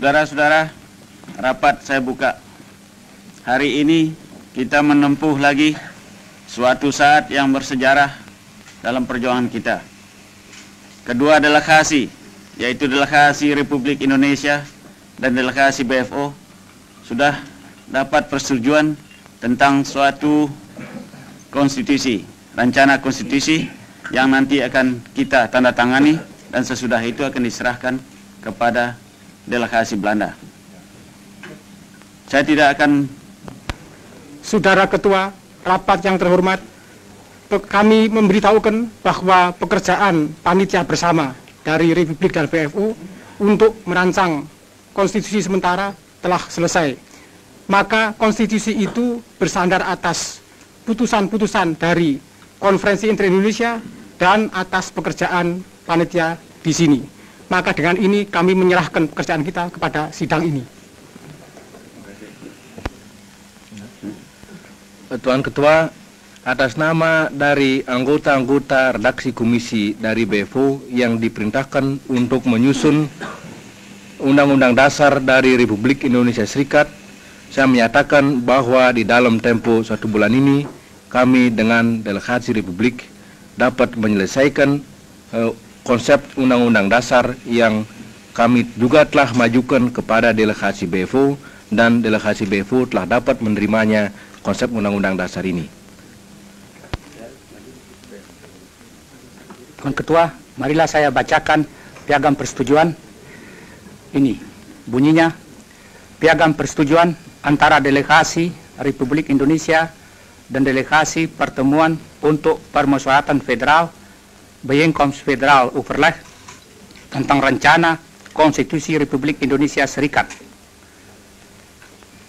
Saudara-saudara, rapat saya buka. Hari ini kita menempuh lagi suatu saat yang bersejarah dalam perjuangan kita. Kedua delegasi, yaitu delegasi Republik Indonesia dan delegasi BFO, sudah dapat persetujuan tentang suatu konstitusi, rencana konstitusi yang nanti akan kita tanda tangani dan sesudah itu akan diserahkan kepada delegasi Belanda. Saya tidak akan... Saudara Ketua, rapat yang terhormat, kami memberitahukan bahwa pekerjaan panitia bersama dari Republik dan BFO untuk merancang konstitusi sementara telah selesai. Maka konstitusi itu bersandar atas putusan-putusan dari Konferensi Inter-Indonesia dan atas pekerjaan panitia di sini. Maka dengan ini kami menyerahkan pekerjaan kita kepada sidang ini. Tuan Ketua, atas nama dari anggota-anggota redaksi komisi dari BFO yang diperintahkan untuk menyusun Undang-Undang Dasar dari Republik Indonesia Serikat, saya menyatakan bahwa di dalam tempo 1 bulan ini, kami dengan delegasi Republik dapat menyelesaikan konsep Undang-Undang Dasar yang kami juga telah majukan kepada delegasi BFO, dan delegasi BFO telah dapat menerimanya konsep Undang-Undang Dasar ini. Tuan Ketua, marilah saya bacakan piagam persetujuan. Ini bunyinya: piagam persetujuan antara delegasi Republik Indonesia dan delegasi Pertemuan untuk Permusyawaratan Federal Bijeenkomst Federal Overleg tentang rencana Konstitusi Republik Indonesia Serikat.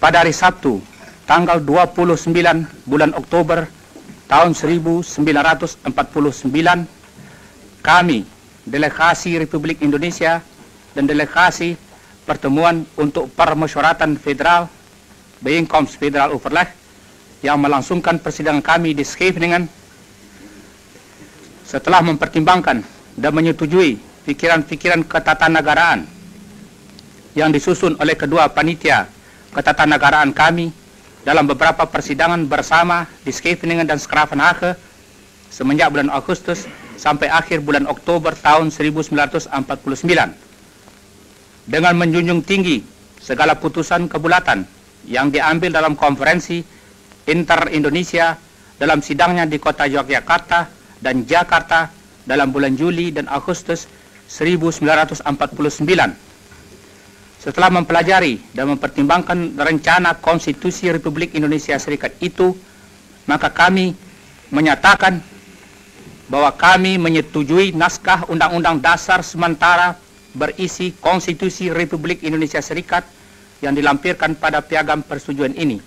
Pada hari Sabtu, tanggal 29 bulan Oktober tahun 1949, kami, delegasi Republik Indonesia dan delegasi Pertemuan untuk Permusyawaratan Federal Bijeenkomst Federal Overleg yang melangsungkan persidangan kami di Scheveningen, setelah mempertimbangkan dan menyetujui pikiran-pikiran ketatanegaraan yang disusun oleh kedua panitia ketatanegaraan kami dalam beberapa persidangan bersama di Scheveningen dan 's-Gravenhage semenjak bulan Agustus sampai akhir bulan Oktober tahun 1949, dengan menjunjung tinggi segala putusan kebulatan yang diambil dalam konferensi Inter-Indonesia dalam sidangnya di kota Yogyakarta dan Jakarta dalam bulan Juli dan Agustus 1949. Setelah mempelajari dan mempertimbangkan rencana Konstitusi Republik Indonesia Serikat itu, maka kami menyatakan bahwa kami menyetujui naskah Undang-Undang Dasar sementara berisi Konstitusi Republik Indonesia Serikat yang dilampirkan pada piagam persetujuan ini.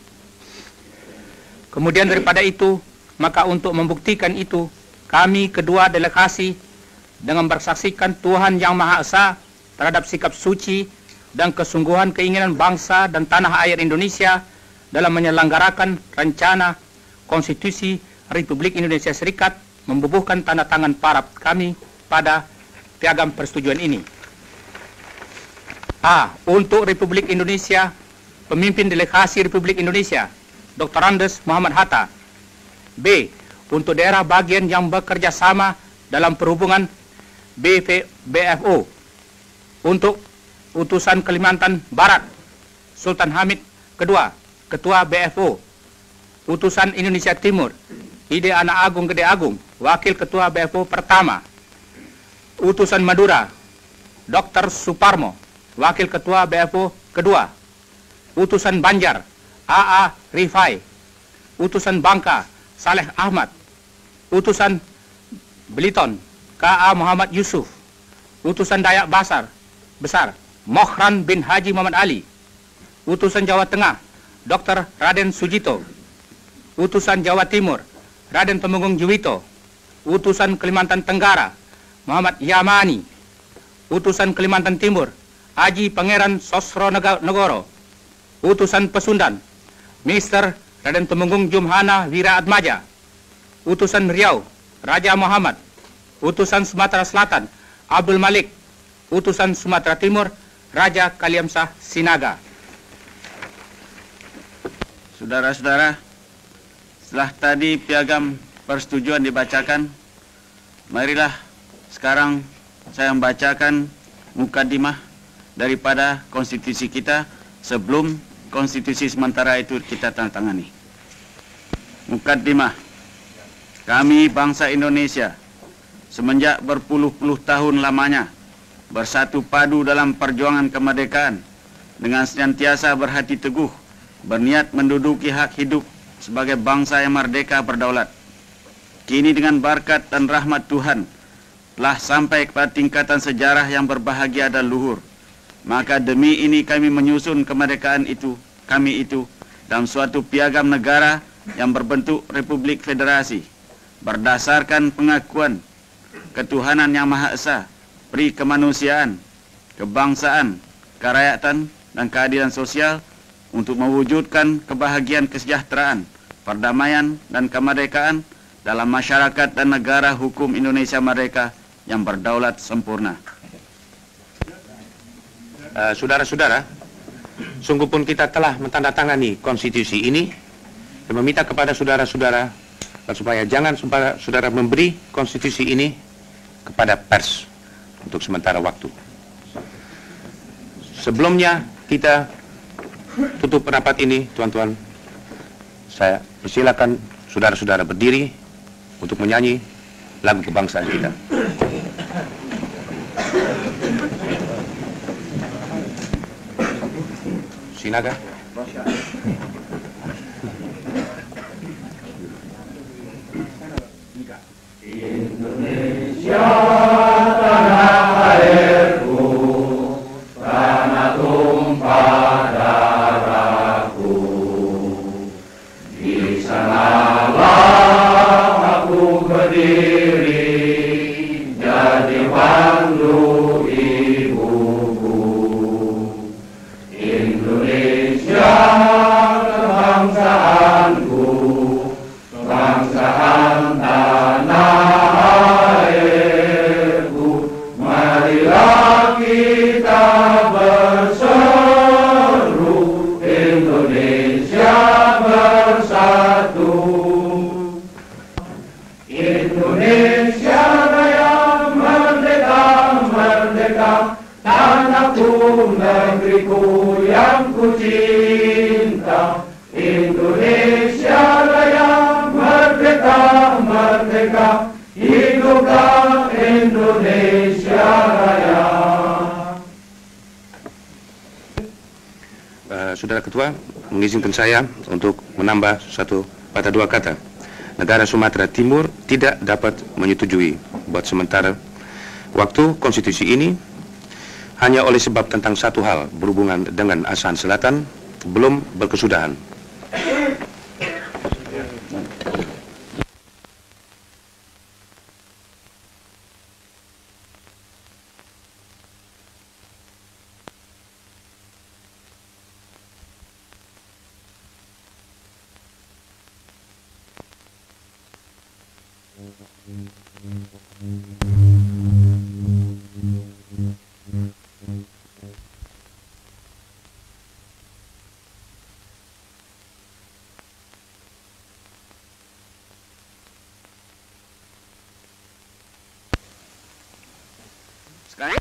Kemudian daripada itu, maka untuk membuktikan itu, kami kedua delegasi dengan bersaksikan Tuhan Yang Maha Esa terhadap sikap suci dan kesungguhan keinginan bangsa dan tanah air Indonesia dalam menyelenggarakan rencana Konstitusi Republik Indonesia Serikat, membubuhkan tanda tangan para kami pada piagam persetujuan ini. A. Untuk Republik Indonesia, pemimpin delegasi Republik Indonesia, Dr. Andes Muhammad Hatta. B. Untuk daerah bagian yang bekerja sama dalam perhubungan, BFO. Untuk utusan Kalimantan Barat, Sultan Hamid II, Ketua BFO. Utusan Indonesia Timur, Ide Anak Agung Gede Agung, Wakil Ketua BFO pertama. Utusan Madura, Dr. Suparmo, Wakil Ketua BFO kedua. Utusan Banjar, AA Rifai. Utusan Bangka, Saleh Ahmad. Utusan Beliton, KA Muhammad Yusuf. Utusan Dayak Besar, Mohran bin Haji Muhammad Ali. Utusan Jawa Tengah, Dr. Raden Sujito. Utusan Jawa Timur, Raden Temenggung Juwito. Utusan Kalimantan Tenggara, Muhammad Yamani. Utusan Kalimantan Timur, Haji Pangeran Sosro Negoro. Utusan Pesundan, Mr. Raden Temenggung Jumhana Wiraatmaja. Utusan Riau, Raja Muhammad. Utusan Sumatera Selatan, Abdul Malik. Utusan Sumatera Timur, Raja Kaliamsah Sinaga. Saudara-saudara, setelah tadi piagam persetujuan dibacakan, marilah sekarang saya membacakan mukadimah daripada konstitusi kita sebelum konstitusi sementara itu kita tandatangani. Mukadimah. Kami bangsa Indonesia semenjak berpuluh-puluh tahun lamanya bersatu padu dalam perjuangan kemerdekaan dengan senantiasa berhati teguh, berniat menduduki hak hidup sebagai bangsa yang merdeka berdaulat. Kini dengan berkat dan rahmat Tuhan telah sampai kepada tingkatan sejarah yang berbahagia dan luhur. Maka demi ini kami menyusun kemerdekaan kami itu dalam suatu piagam negara yang berbentuk Republik Federasi berdasarkan pengakuan ketuhanan yang Maha Esa, peri kemanusiaan, kebangsaan, kerakyatan, dan keadilan sosial untuk mewujudkan kebahagiaan kesejahteraan, perdamaian, dan kemerdekaan dalam masyarakat dan negara hukum Indonesia merdeka yang berdaulat sempurna. Saudara-saudara, sungguh pun kita telah mentandatangani konstitusi ini dan meminta kepada saudara-saudara supaya jangan saudara memberi konstitusi ini kepada pers untuk sementara waktu. Sebelumnya kita tutup rapat ini, tuan-tuan, saya persilakan saudara-saudara berdiri untuk menyanyi lagu kebangsaan kita. Sinaga. Indonesia tanah airku, tanah tumpah darahku. Di sanalah aku berdiri, jadi pandu ibuku. Indonesia kebangsaanku, kebangsaan tanah airku. Marilah kita berseru, Indonesia bersatu. Indonesia Raya merdeka, merdeka, tanahku, negeriku yang ku cinta. Indonesia Raya merdeka, merdeka, hiduplah Indonesia Raya. Saudara Ketua, mengizinkan saya untuk menambah satu patah dua kata. Negara Sumatera Timur tidak dapat menyetujui buat sementara waktu konstitusi ini hanya oleh sebab tentang satu hal berhubungan dengan ASEAN Selatan belum berkesudahan. Sekarang